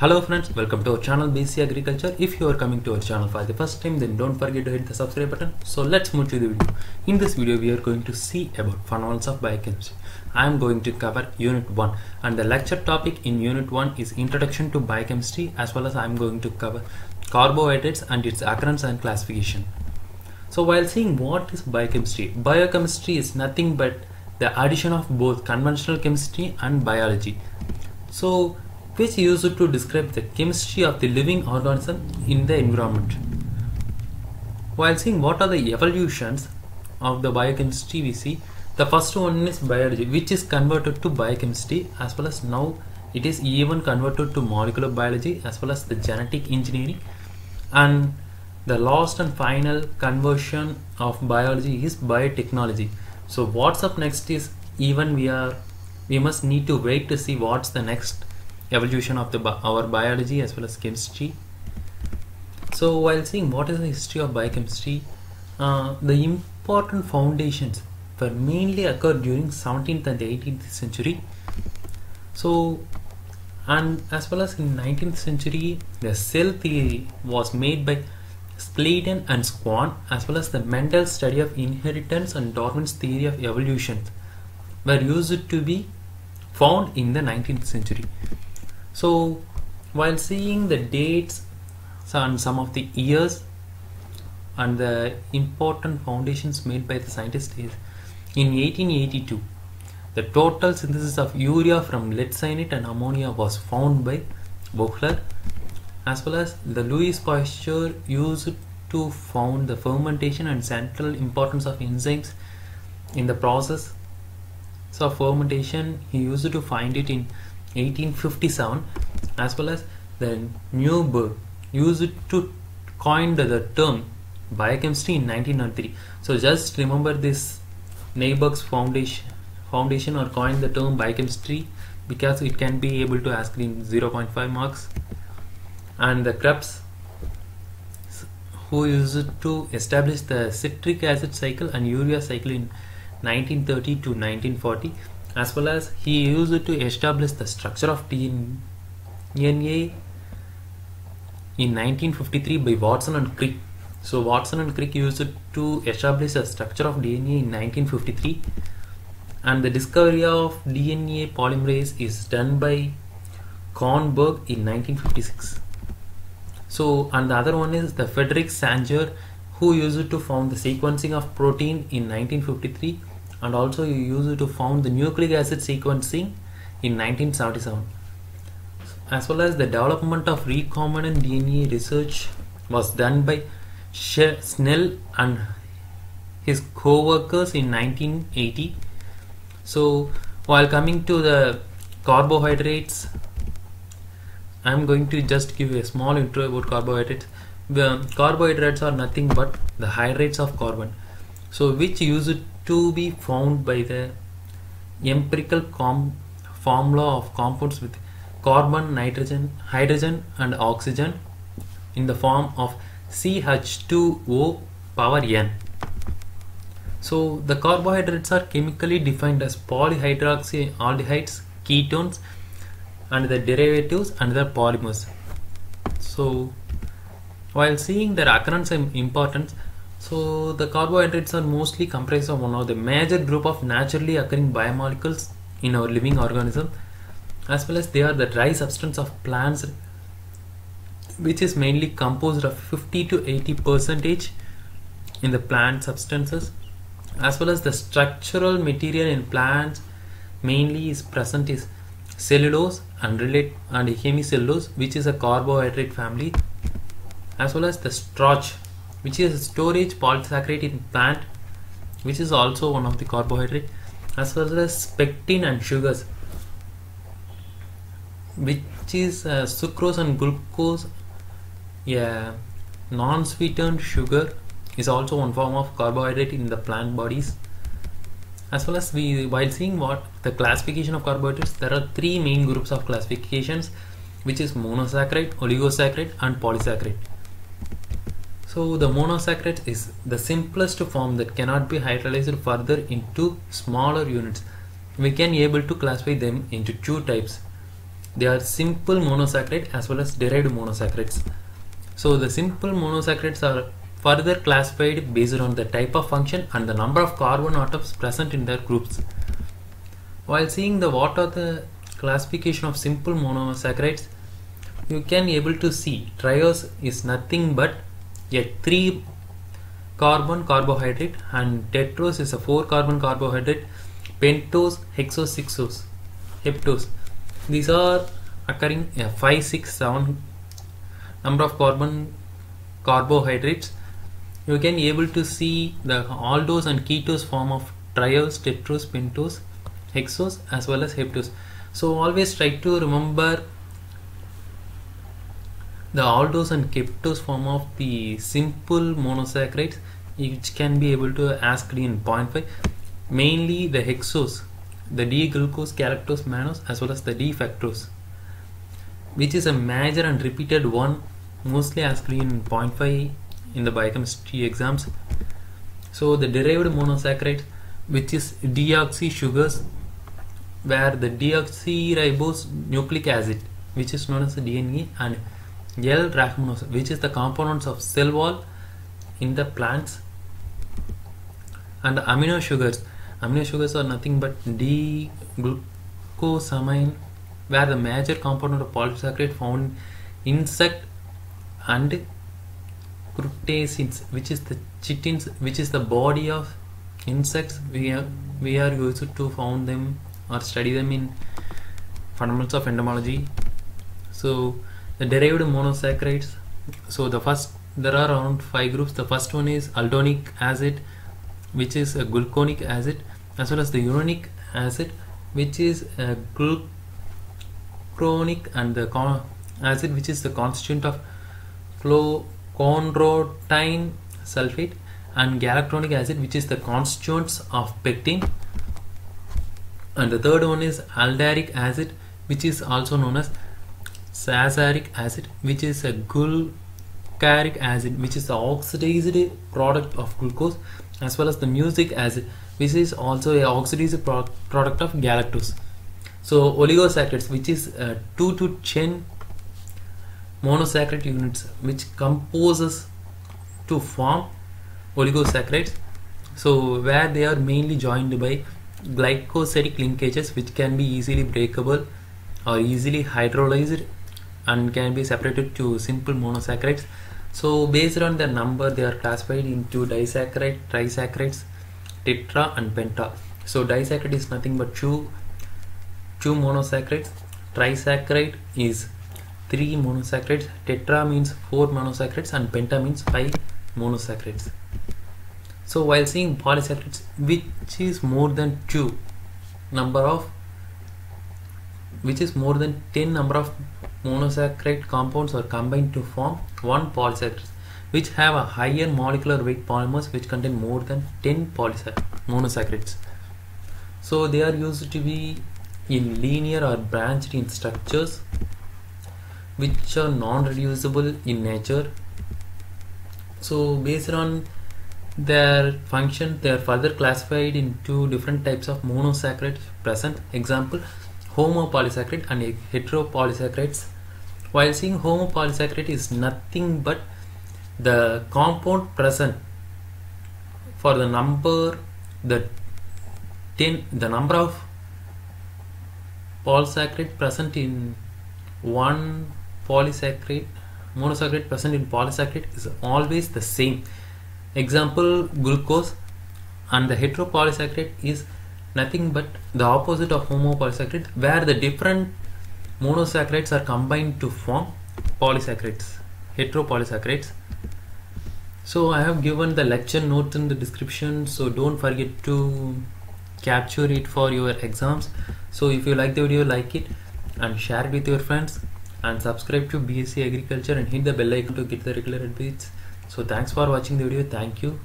Hello friends, welcome to our channel BC Agriculture. If you are coming to our channel for the first time, then don't forget to hit the subscribe button. So let's move to the video. In this video we are going to see about fundamentals of biochemistry. I am going to cover unit 1 and the lecture topic in unit 1 is introduction to biochemistry, as well as I am going to cover carbohydrates and its occurrence and classification. So while seeing what is biochemistry is nothing but the addition of both conventional chemistry and biology. So which used to describe the chemistry of the living organism in the environment. While seeing what are the evolutions of the biochemistry, we see the first one is biology, which is converted to biochemistry, as well as now it is even converted to molecular biology as well as the genetic engineering, and the last and final conversion of biology is biotechnology. So what's up next is we must need to wait to see what's the next evolution of our biology as well as chemistry. So while seeing what is the history of biochemistry, the important foundations were mainly occurred during 17th and 18th century. So, and as well as in 19th century, the cell theory was made by Sladen and Swan, as well as the Mendel's study of inheritance and Darwin's theory of evolution were used to be found in the 19th century. So while seeing the dates and some of the years and the important foundations made by the scientists is in 1882 the total synthesis of urea from lead cyanide and ammonia was found by Vogler, as well as the Louis Pasteur used to found the fermentation and central importance of enzymes in the process of fermentation. He used to find it in 1857, as well as the Newberg used to coin the term biochemistry in 1903. So just remember this Newberg's foundation or coin the term biochemistry, because it can be able to ask in 0.5 marks. And the Krebs, who used to establish the citric acid cycle and urea cycle in 1930 to 1940, as well as he used to establish the structure of DNA in 1953 by Watson and Crick. So Watson and Crick used to establish the structure of DNA in 1953, and the discovery of DNA polymerase is done by Kornberg in 1956. So, and the other one is the Frederick Sanger, who used to found the sequencing of protein in 1953, and also he used to found the nucleic acid sequencing in 1977. As well as the development of recombinant DNA research was done by Snell and his co-workers in 1980. So while coming to the carbohydrates, I am going to just give a small intro about carbohydrates. Carbohydrates are nothing but the hydrates of carbon, so which used to be found by the empirical formula of compounds with carbon, nitrogen, hydrogen and oxygen in the form of CH2O power n. So the carbohydrates are chemically defined as polyhydroxyaldehydes, ketones and the derivatives and their polymers. So while seeing their occurrence and importance, so the carbohydrates are mostly comprised of one of the major group of naturally occurring biomolecules in our living organism, as well as they are the dry substance of plants, which is mainly composed of 50 to 80% in the plant substances, as well as the structural material in plants mainly is present is cellulose and hemicellulose, which is a carbohydrate family, as well as the starch, which is a storage polysaccharide in plant, which is also one of the carbohydrate, as well as pectin and sugars, which is sucrose and glucose. Yeah, non-sweetened sugar is also one form of carbohydrate in the plant bodies. As well as while seeing what the classification of carbohydrates, there are three main groups of classifications, which is monosaccharide, oligosaccharide and polysaccharide. So the monosaccharide is the simplest form that cannot be hydrolyzed further into smaller units. We can able to classify them into two types. They are simple monosaccharide as well as derived monosaccharides. So the simple monosaccharides are further classified based on the type of function and the number of carbon atoms present in their groups. While seeing what are the classification of simple monosaccharides, you can able to see triose is nothing but a 3 carbon carbohydrate, and tetrose is a 4 carbon carbohydrate, pentose, hexose, sixose, heptose. These are occurring 5, 6, 7 number of carbon carbohydrates. You can able to see the aldose and ketose form of triose, tetrose, pentose, hexose as well as heptose. So always try to remember the aldose and ketose form of the simple monosaccharides, which can be able to asked in 0.5. Mainly the hexose, the D-glucose, galactose, mannose as well as the D-fructose, which is a major and repeated one, mostly asked in 0.5 in the biochemistry exams. So the derived monosaccharides, which is deoxy sugars, where the deoxyribose nucleic acid, which is known as the DNA, and L-racemose, which is the components of cell wall in the plants, and the amino sugars. Amino sugars are nothing but D-glucosamine, where the major component of polysaccharide found in insect, and crustaceans, which is the chitins, which is the body of insects. We are used to found them or study them in fundamentals of entomology. So the derived monosaccharides, so there are around 5 groups. The first one is aldonic acid, which is a gluconic acid, as well as the uronic acid, which is a glucuronic, and the acid, which is the constituent of chondroitin sulfate, and galactonic acid, which is the constituents of pectin. And the third one is aldaric acid, which is also known as sazaric acid, which is a glucaric acid, which is the oxidized product of glucose, as well as the mucic acid, which is also a oxidized product of galactose. So oligosaccharides, which is 2 to 10 monosaccharide units, which composes to form oligosaccharides. So where they are mainly joined by glycosidic linkages, which can be easily breakable or easily hydrolyzed and can be separated to simple monosaccharides. So based on their number, they are classified into disaccharide, trisaccharides, tetra and penta. So disaccharide is nothing but two monosaccharides, trisaccharide is 3 monosaccharides, tetra means 4 monosaccharides, and penta means 5 monosaccharides. So while seeing polysaccharides, which is more than 10 number of monosaccharide compounds are combined to form one polysaccharide, which have a higher molecular weight polymers which contain more than 10 monosaccharides. So they are used to be in linear or branched in structures which are non-reducible in nature. So based on their function, they are further classified into different types of monosaccharides present. Example, homopolysaccharide and heteropolysaccharides. While seeing homopolysaccharide is nothing but the compound present for the number of polysaccharide present in one monosaccharide present in polysaccharide is always the same. Example, glucose, and the heteropolysaccharide is nothing but the opposite of homopolysaccharide, where the different monosaccharides are combined to form polysaccharides, heteropolysaccharides. So I have given the lecture note in the description, so don't forget to capture it for your exams. So if you like the video, like it and share it with your friends, and subscribe to BSc Agriculture and hit the bell icon to get the regular updates. So thanks for watching the video. Thank you.